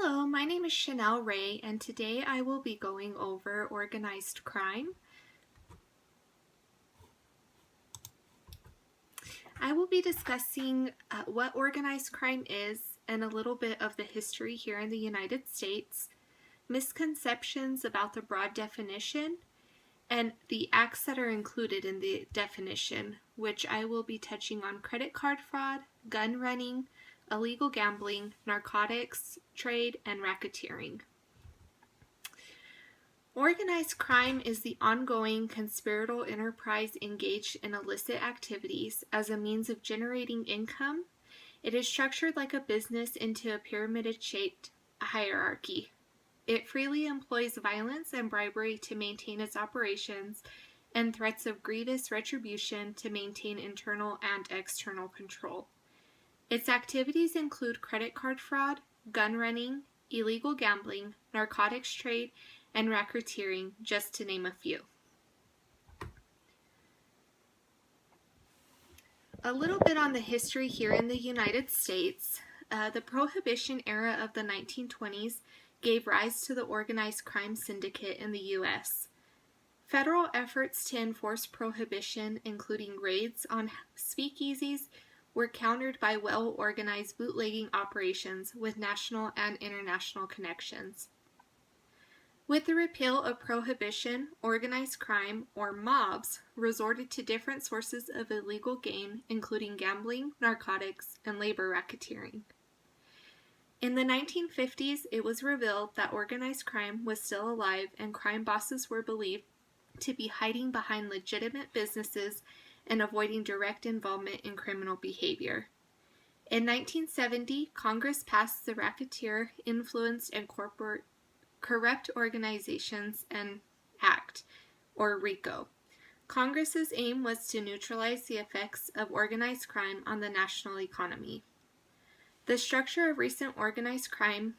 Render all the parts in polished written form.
Hello, my name is Chanel Ray, and today I will be going over organized crime. I will be discussing what organized crime is and a little bit of the history here in the United States, misconceptions about the broad definition, and the acts that are included in the definition, which I will be touching on credit card fraud, gun running, illegal gambling, narcotics trade, and racketeering. Organized crime is the ongoing conspiratorial enterprise engaged in illicit activities as a means of generating income. It is structured like a business into a pyramid-shaped hierarchy. It freely employs violence and bribery to maintain its operations and threats of grievous retribution to maintain internal and external control. Its activities include credit card fraud, gun running, illegal gambling, narcotics trade, and racketeering, just to name a few. A little bit on the history here in the United States. The Prohibition era of the 1920s gave rise to the organized crime syndicate in the U.S. Federal efforts to enforce prohibition, including raids on speakeasies, were countered by well-organized bootlegging operations with national and international connections. With the repeal of prohibition, organized crime, or mobs, resorted to different sources of illegal gain, including gambling, narcotics, and labor racketeering. In the 1950s, it was revealed that organized crime was still alive and crime bosses were believed to be hiding behind legitimate businesses and avoiding direct involvement in criminal behavior. In 1970, Congress passed the Racketeer, Influenced, and Corrupt Organizations and Act, or RICO. Congress's aim was to neutralize the effects of organized crime on the national economy. The structure of recent organized crime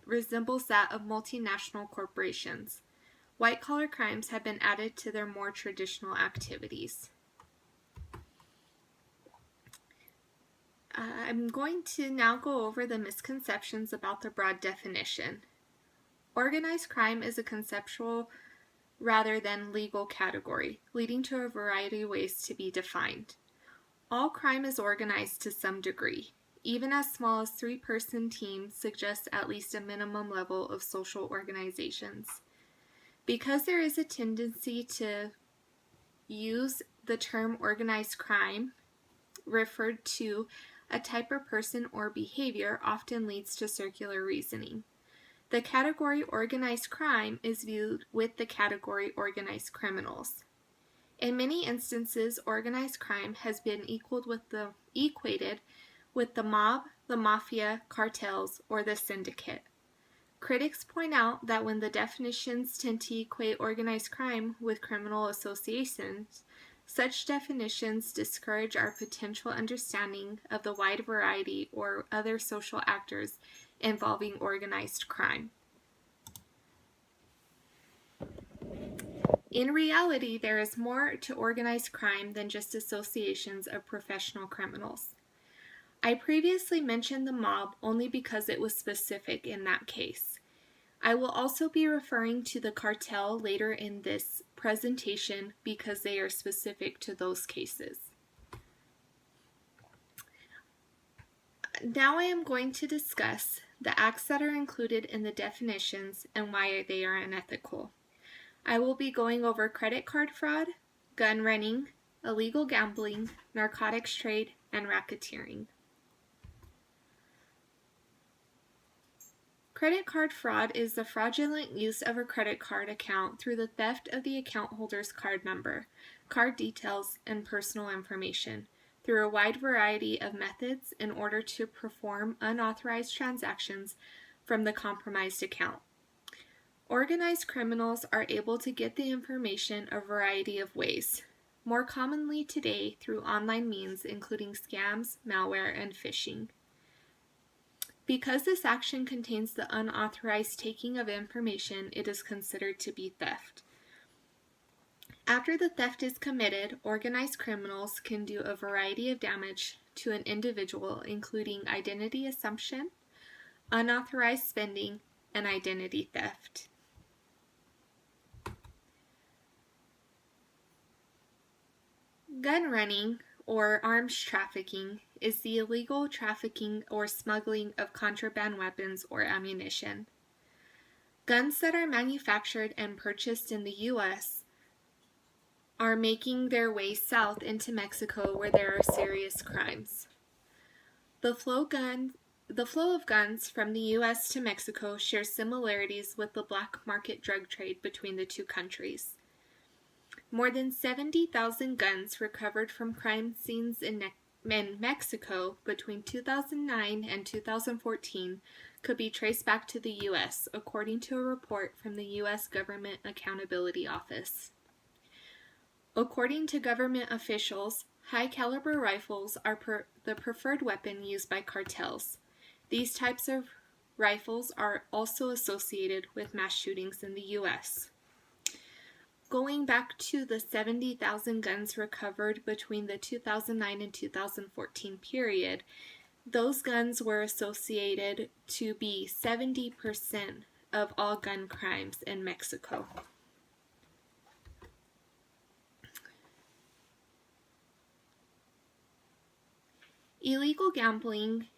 resembles that of multinational corporations. White-collar crimes have been added to their more traditional activities. I'm going to now go over the misconceptions about the broad definition. Organized crime is a conceptual rather than legal category, leading to a variety of ways to be defined. All crime is organized to some degree. Even as small as 3-person teams suggest at least a minimum level of social organizations. Because there is a tendency to use the term organized crime referred to a type of person or behavior often leads to circular reasoning. The category organized crime is viewed with the category organized criminals. In many instances, organized crime has been equated with the mob, the mafia, cartels, or the syndicate. Critics point out that when the definitions tend to equate organized crime with criminal associations, such definitions discourage our potential understanding of the wide variety or other social actors involving organized crime. In reality, there is more to organized crime than just associations of professional criminals. I previously mentioned the mob only because it was specific in that case. I will also be referring to the cartel later in this presentation because they are specific to those cases. Now I am going to discuss the acts that are included in the definitions and why they are unethical. I will be going over credit card fraud, gun running, illegal gambling, narcotics trade, and racketeering. Credit card fraud is the fraudulent use of a credit card account through the theft of the account holder's card number, card details, and personal information through a wide variety of methods in order to perform unauthorized transactions from the compromised account. Organized criminals are able to get the information a variety of ways, more commonly today through online means including scams, malware, and phishing. Because this action contains the unauthorized taking of information, it is considered to be theft. After the theft is committed, organized criminals can do a variety of damage to an individual, including identity assumption, unauthorized spending, and identity theft. Gun running, or arms trafficking, is the illegal trafficking or smuggling of contraband weapons or ammunition. Guns that are manufactured and purchased in the U.S. are making their way south into Mexico, where there are serious crimes. The flow of guns from the U.S. to Mexico shares similarities with the black market drug trade between the two countries. More than 70,000 guns recovered from crime scenes in Mexico between 2009 and 2014 could be traced back to the U.S., according to a report from the U.S. Government Accountability Office. According to government officials, high-caliber rifles are the preferred weapon used by cartels. These types of rifles are also associated with mass shootings in the U.S. Going back to the 70,000 guns recovered between the 2009 and 2014 period, those guns were associated to be 70% of all gun crimes in Mexico. Illegal gambling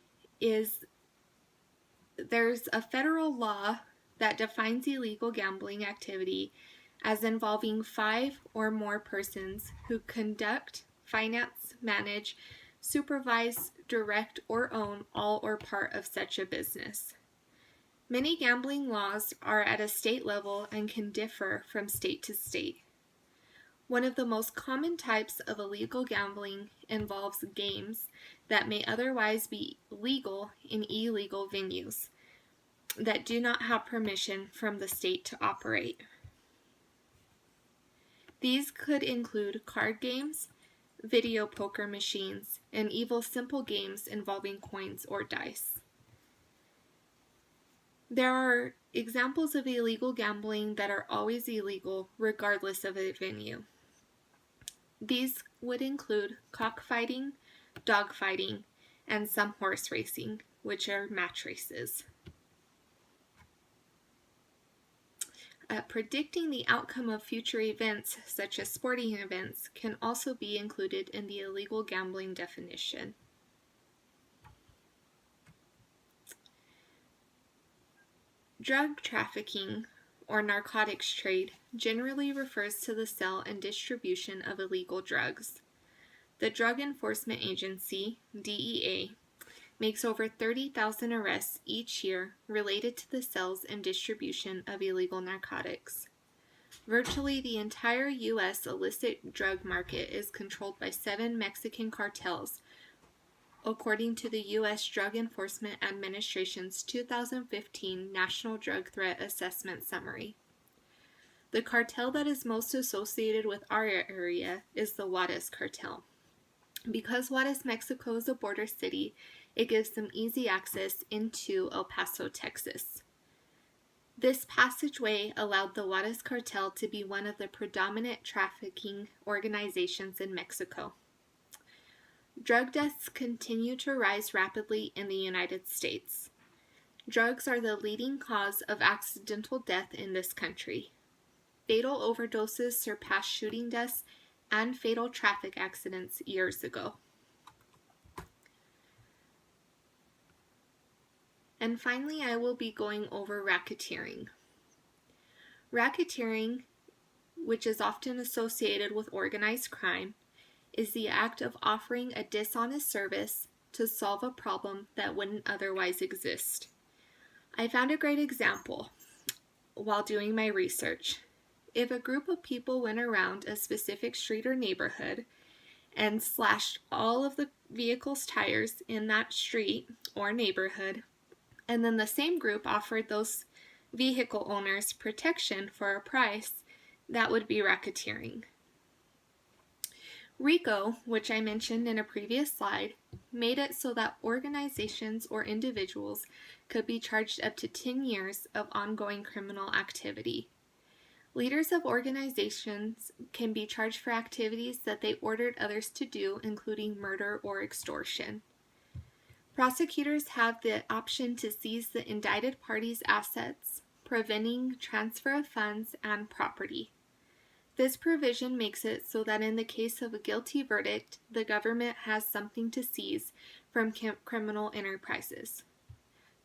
there's a federal law that defines illegal gambling activity as involving 5 or more persons who conduct, finance, manage, supervise, direct, or own all or part of such a business. Many gambling laws are at a state level and can differ from state to state. One of the most common types of illegal gambling involves games that may otherwise be legal in illegal venues that do not have permission from the state to operate. These could include card games, video poker machines, and even simple games involving coins or dice. There are examples of illegal gambling that are always illegal regardless of the venue. These would include cockfighting, dogfighting, and some horse racing, which are match races. Predicting the outcome of future events, such as sporting events, can also be included in the illegal gambling definition. Drug trafficking, or narcotics trade, generally refers to the sale and distribution of illegal drugs. The Drug Enforcement Agency, DEA, makes over 30,000 arrests each year related to the sales and distribution of illegal narcotics. Virtually the entire U.S. illicit drug market is controlled by 7 Mexican cartels, according to the U.S. Drug Enforcement Administration's 2015 National Drug Threat Assessment Summary. The cartel that is most associated with our area is the Juarez cartel. Because Juarez, Mexico is a border city, it gives them easy access into El Paso, Texas. This passageway allowed the Juarez cartel to be one of the predominant trafficking organizations in Mexico. Drug deaths continue to rise rapidly in the United States. Drugs are the leading cause of accidental death in this country. Fatal overdoses surpassed shooting deaths and fatal traffic accidents years ago. And finally, I will be going over racketeering. Racketeering, which is often associated with organized crime, is the act of offering a dishonest service to solve a problem that wouldn't otherwise exist. I found a great example while doing my research. If a group of people went around a specific street or neighborhood and slashed all of the vehicles' tires in that street or neighborhood, and then the same group offered those vehicle owners protection for a price, that would be racketeering. RICO, which I mentioned in a previous slide, made it so that organizations or individuals could be charged up to 10 years of ongoing criminal activity. Leaders of organizations can be charged for activities that they ordered others to do, including murder or extortion. Prosecutors have the option to seize the indicted party's assets, preventing transfer of funds and property. This provision makes it so that in the case of a guilty verdict, the government has something to seize from criminal enterprises.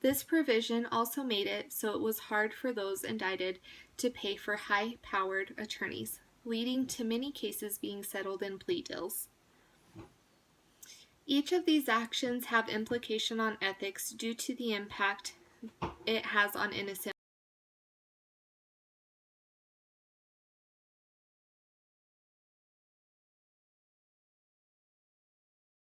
This provision also made it so it was hard for those indicted to pay for high-powered attorneys, leading to many cases being settled in plea deals. Each of these actions have implication on ethics due to the impact it has on innocent